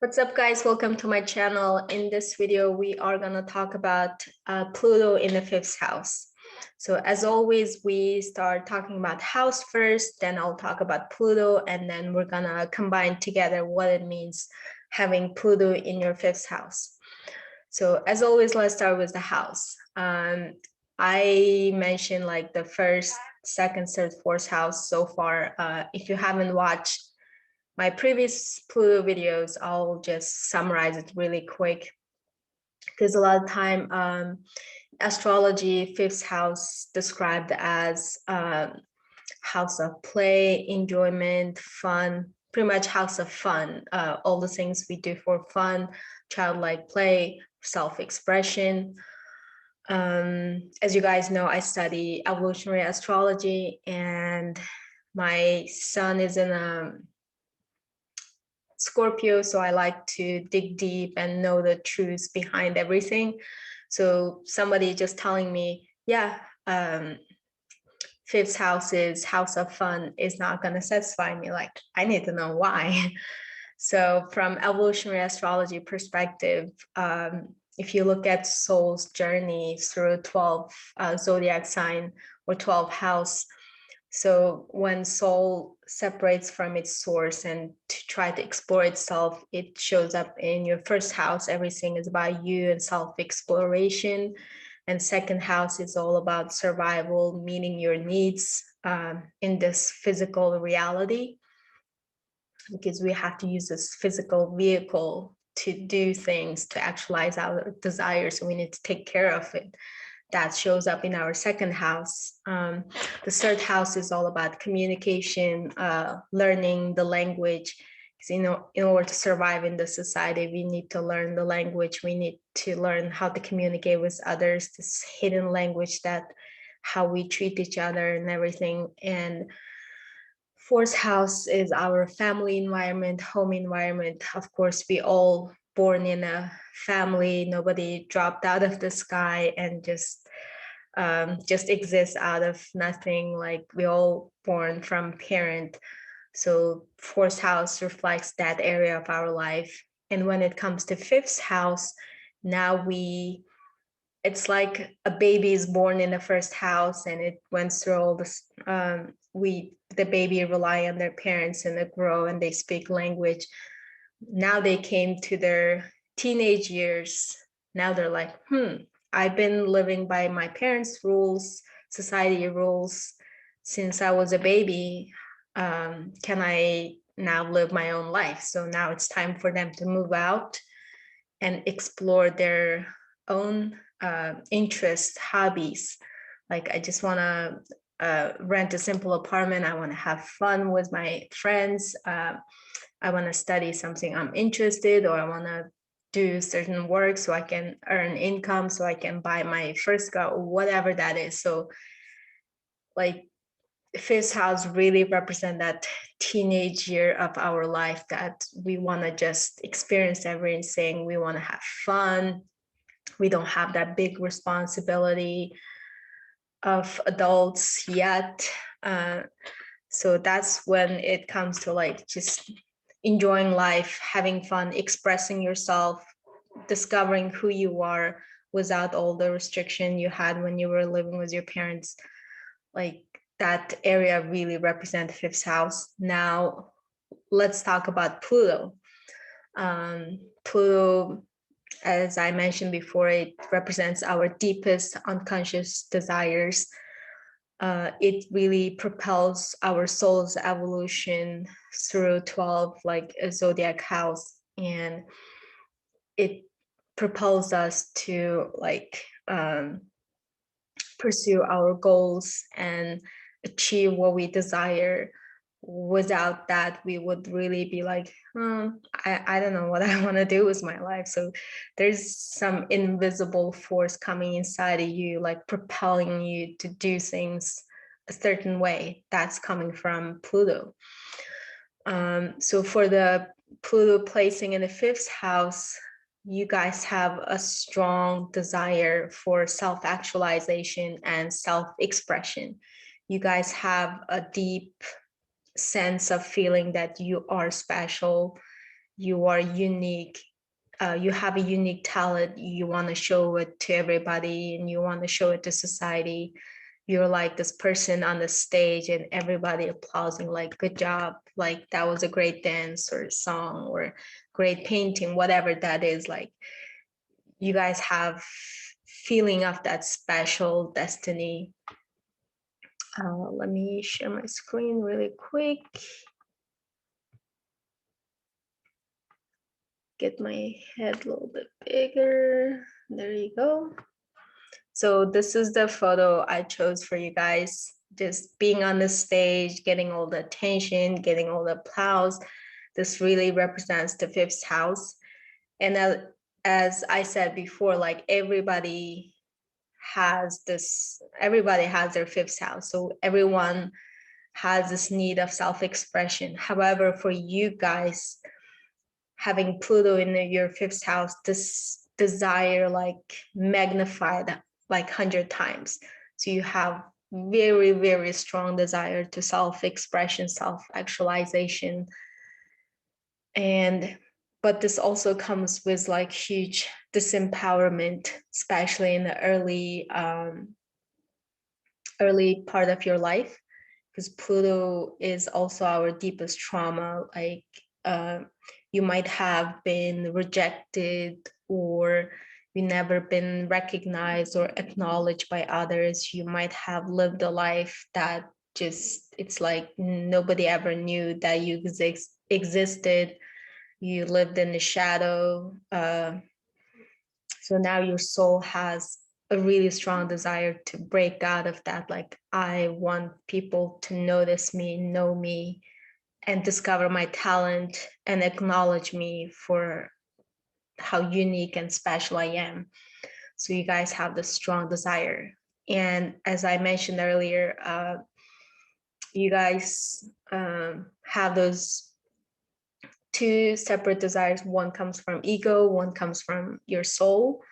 What's up, guys? Welcome to my channel. In this video, we are going to talk about Pluto in the fifth house. So as always, we start talking about house first, then I'll talk about Pluto, and then we're going to combine together what it means having Pluto in your fifth house. So as always, let's start with the house. I mentioned like the first, second, third, fourth house so far. If you haven't watched my previous Pluto videos, I'll just summarize it really quick because a lot of time astrology, fifth house described as house of play, enjoyment, fun, pretty much house of fun, all the things we do for fun, childlike play, self-expression. As you guys know, I study evolutionary astrology and my son is in a Scorpio, so I like to dig deep and know the truths behind everything. So somebody just telling me, yeah, fifth house is house of fun is not going to satisfy me. Like, I need to know why. So from evolutionary astrology perspective, if you look at soul's journey through 12 zodiac sign or 12 house, so when soul separates from its source and to try to explore itself, it shows up in your first house. Everything is about you and self-exploration. And second house is all about survival, meeting your needs in this physical reality, because we have to use this physical vehicle to do things, to actualize our desires. So we need to take care of it. That shows up in our second house. The third house is all about communication, learning the language. Because, in order to survive in the society, we need to learn the language. We need to learn how to communicate with others, this hidden language, that how we treat each other and everything. And fourth house is our family environment, home environment. Of course, we all born in a family. Nobody dropped out of the sky and just exists out of nothing. Like, we all born from parent. So fourth house reflects that area of our life. And when it comes to fifth house, now it's like a baby is born in the first house and it went through all this. The baby rely on their parents and they grow and they speak language. Now they came to their teenage years. Now they're like, I've been living by my parents' rules, society rules since I was a baby. Can I now live my own life? So now it's time for them to move out and explore their own interests, hobbies. Like, I just want to rent a simple apartment. I want to have fun with my friends. I want to study something I'm interested, or I want to do certain work so I can earn income, so I can buy my first car, or whatever that is. So like, fifth house really represent that teenage year of our life that we want to just experience everything. We want to have fun. We don't have that big responsibility of adults yet. So that's when it comes to like just enjoying life, having fun, expressing yourself, discovering who you are without all the restriction you had when you were living with your parents. Like, that area really represents fifth house. Now let's talk about Pluto. Pluto, as I mentioned before, it represents our deepest unconscious desires. It really propels our soul's evolution through 12 like a zodiac house, and it propels us to like pursue our goals and achieve what we desire. Without that, we would really be like, I don't know what I want to do with my life. So there's some invisible force coming inside of you, like propelling you to do things a certain way. That's coming from Pluto. So for the Pluto placing in the fifth house, you guys have a strong desire for self-actualization and self-expression. You guys have a deep sense of feeling that you are special, you are unique. You have a unique talent. You want to show it to everybody and you want to show it to society. You're like this person on the stage and everybody applauding, like, good job, like that was a great dance or song or great painting, whatever that is. Like, you guys have feeling of that special destiny. Let me share my screen really quick. Get my head a little bit bigger. There you go. So this is the photo I chose for you guys. Just being on the stage, getting all the attention, getting all the applause. This really represents the fifth house. And as I said before, like everybody has their fifth house. So everyone has this need of self-expression. However, for you guys, having Pluto in your fifth house, this desire like magnified like 100 times. So you have very, very strong desire to self-expression, self-actualization. But this also comes with like huge disempowerment, especially in the early part of your life, because Pluto is also our deepest trauma. Like you might have been rejected, or you never been recognized or acknowledged by others. You might have lived a life that just, it's like nobody ever knew that you existed. You lived in the shadow. So now your soul has a really strong desire to break out of that. Like, I want people to notice me, know me, and discover my talent and acknowledge me for how unique and special I am. So you guys have this strong desire. And as I mentioned earlier, you guys have those two separate desires. One comes from ego, one comes from your soul.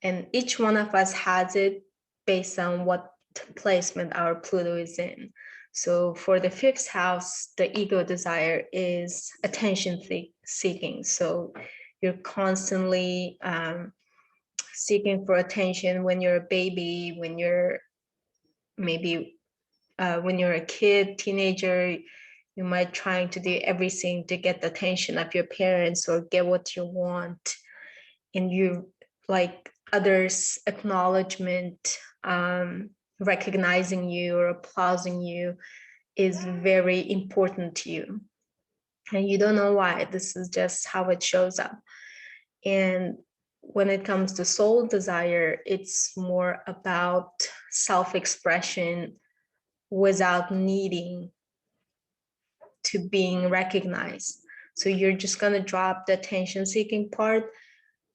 And each one of us has it based on what placement our Pluto is in. So for the fifth house, the ego desire is attention seeking. So you're constantly seeking for attention when you're a baby, when you're maybe when you're a kid, teenager. You might trying to do everything to get the attention of your parents or get what you want. And you like others' acknowledgement, recognizing you or applauding you is very important to you. And you don't know why. This is just how it shows up. And when it comes to soul desire, it's more about self-expression without needing to being recognized. So you're just going to drop the attention seeking part.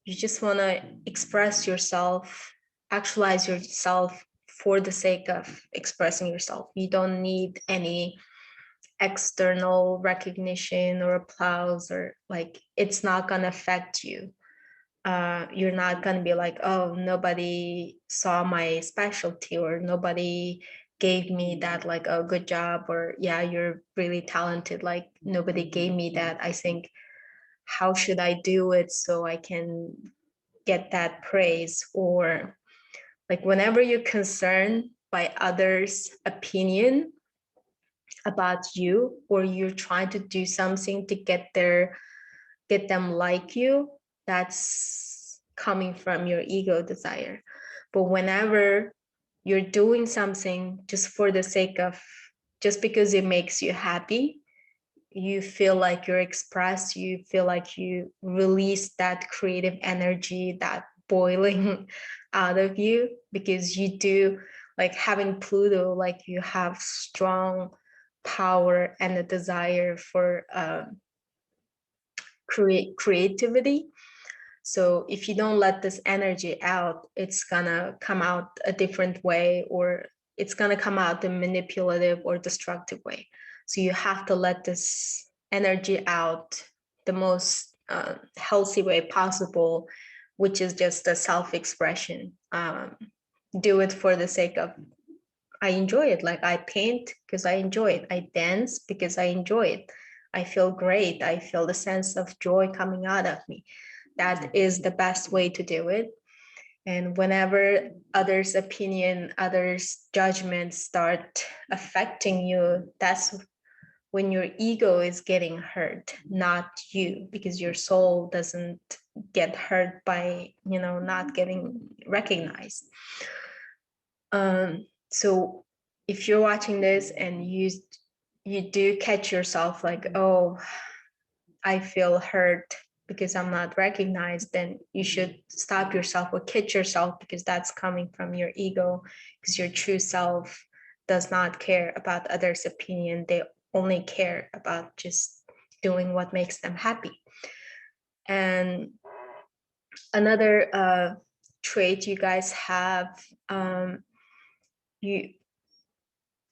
You just want to express yourself, actualize yourself for the sake of expressing yourself. You don't need any external recognition or applause, or like, it's not going to affect you. You're not going to be like, oh, nobody saw my specialty, or nobody gave me that, like, oh, good job, or yeah, you're really talented. Like, nobody gave me that. I think, how should I do it so I can get that praise? Or like, whenever you're concerned by others' opinion about you, or you're trying to do something to get them like you, that's coming from your ego desire. But whenever you're doing something just for the sake of, just because it makes you happy, you feel like you're expressed, you feel like you release that creative energy, that boiling out of you, because you do, like, having Pluto, like, you have strong power and a desire for creativity. So if you don't let this energy out, it's gonna come out a different way, or it's gonna come out the manipulative or destructive way. So you have to let this energy out the most healthy way possible, which is just a self-expression. Do it for the sake of, I enjoy it. Like, I paint because I enjoy it. I dance because I enjoy it. I feel great. I feel the sense of joy coming out of me. That is the best way to do it. And whenever others' opinion, others' judgments start affecting you, that's when your ego is getting hurt, not you, because your soul doesn't get hurt by, not getting recognized. So if you're watching this and you do catch yourself like, oh, I feel hurt because I'm not recognized, then you should stop yourself or catch yourself, because that's coming from your ego, because your true self does not care about others' opinion. They only care about just doing what makes them happy. And another trait you guys have, you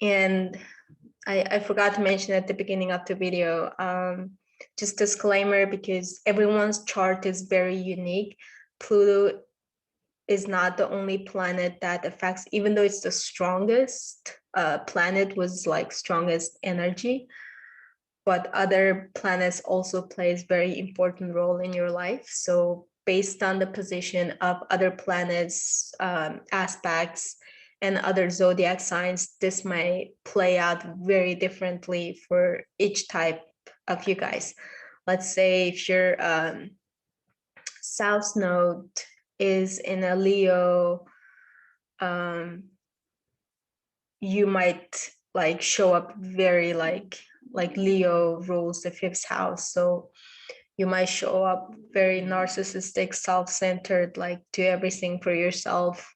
and I forgot to mention at the beginning of the video, just disclaimer, because everyone's chart is very unique. Pluto is not the only planet that affects, even though it's the strongest planet, was like strongest energy, but other planets also plays very important role in your life. So based on the position of other planets, aspects, and other zodiac signs, this might play out very differently for each type of you guys. Let's say if your south node is in a Leo, you might like show up very like Leo rules the fifth house. So you might show up very narcissistic, self-centered, like do everything for yourself.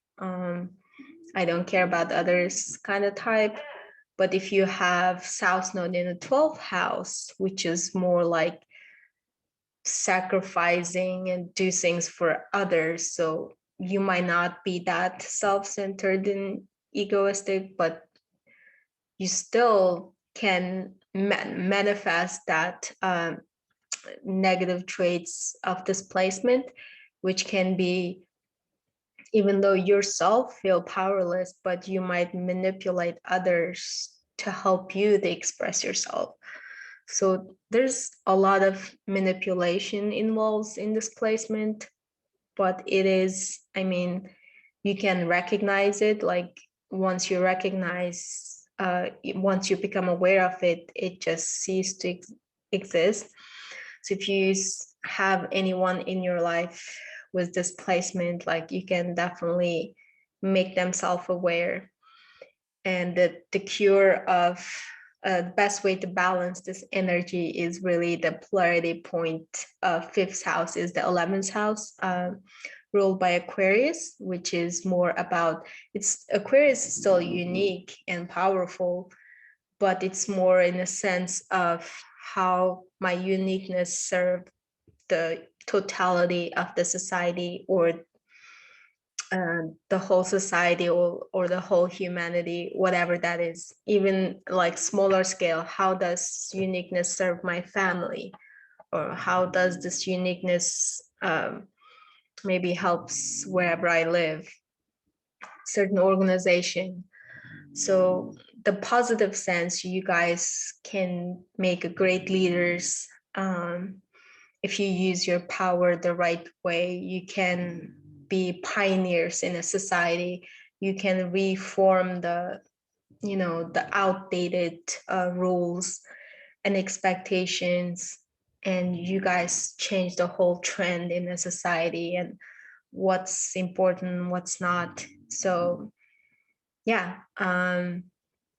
I don't care about others kind of type. But if you have South Node in the 12th house, which is more like sacrificing and do things for others, so you might not be that self-centered and egoistic, but you still can manifest that negative traits of displacement, which can be, even though yourself feel powerless, but you might manipulate others to help you to express yourself. So there's a lot of manipulation involved in displacement, but it is, I mean, you can recognize it. Like once you recognize, once you become aware of it, it just ceases to exist. So if you have anyone in your life with displacement, like you can definitely make them self-aware. And the cure of the best way to balance this energy is really the polarity point of fifth house is the 11th house, ruled by Aquarius, which is more about, it's Aquarius is still unique and powerful, but it's more in a sense of how my uniqueness serve the totality of the society, or the whole society, or the whole humanity, whatever that is. Even like smaller scale, how does uniqueness serve my family, or how does this uniqueness maybe helps wherever I live, certain organization. So the positive sense, you guys can make a great leaders. If you use your power the right way, you can be pioneers in a society. You can reform the outdated rules and expectations, and you guys change the whole trend in a society, and what's important, what's not. So yeah,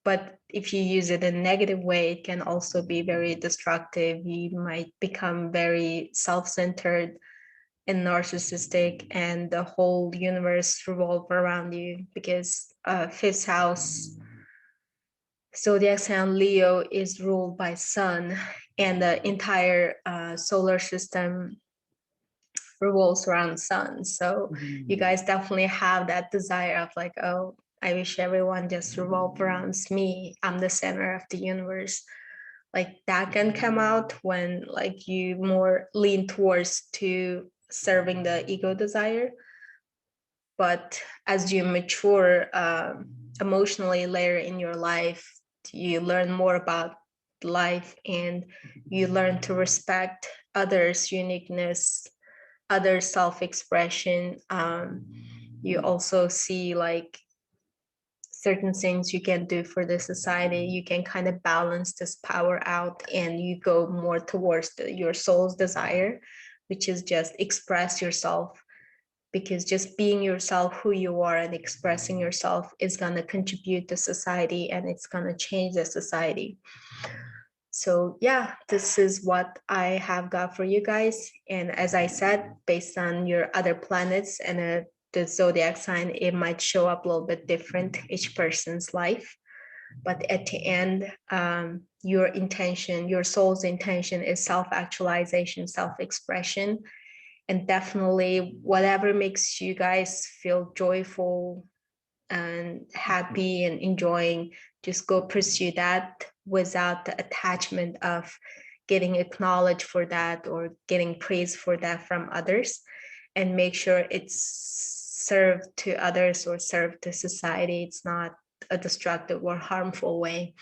but if you use it in a negative way, it can also be very destructive. You might become very self-centered and narcissistic, and the whole universe revolve around you, because fifth house zodiac sign Leo is ruled by Sun, and the entire solar system revolves around Sun. So you guys definitely have that desire of like, oh, I wish everyone just revolve around me. I'm the center of the universe. Like that can come out when like you more lean towards to serving the ego desire. But as you mature emotionally later in your life, you learn more about life, and you learn to respect others' uniqueness, other self-expression. You also see like certain things you can do for the society. You can kind of balance this power out, and you go more towards your soul's desire, which is just express yourself, because just being yourself, who you are, and expressing yourself is going to contribute to society, and it's going to change the society. So yeah, this is what I have got for you guys. And as I said, based on your other planets and the zodiac sign, it might show up a little bit different each person's life. But at the end, your intention, your soul's intention is self-actualization, self-expression. And definitely whatever makes you guys feel joyful and happy and enjoying, just go pursue that without the attachment of getting acknowledged for that or getting praise for that from others, and make sure it's served to others or served to society. It's not a destructive or harmful way.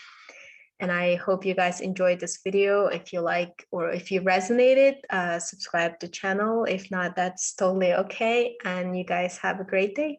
And I hope you guys enjoyed this video. If you like, or if you resonated, subscribe to the channel. If not, that's totally okay. And you guys have a great day.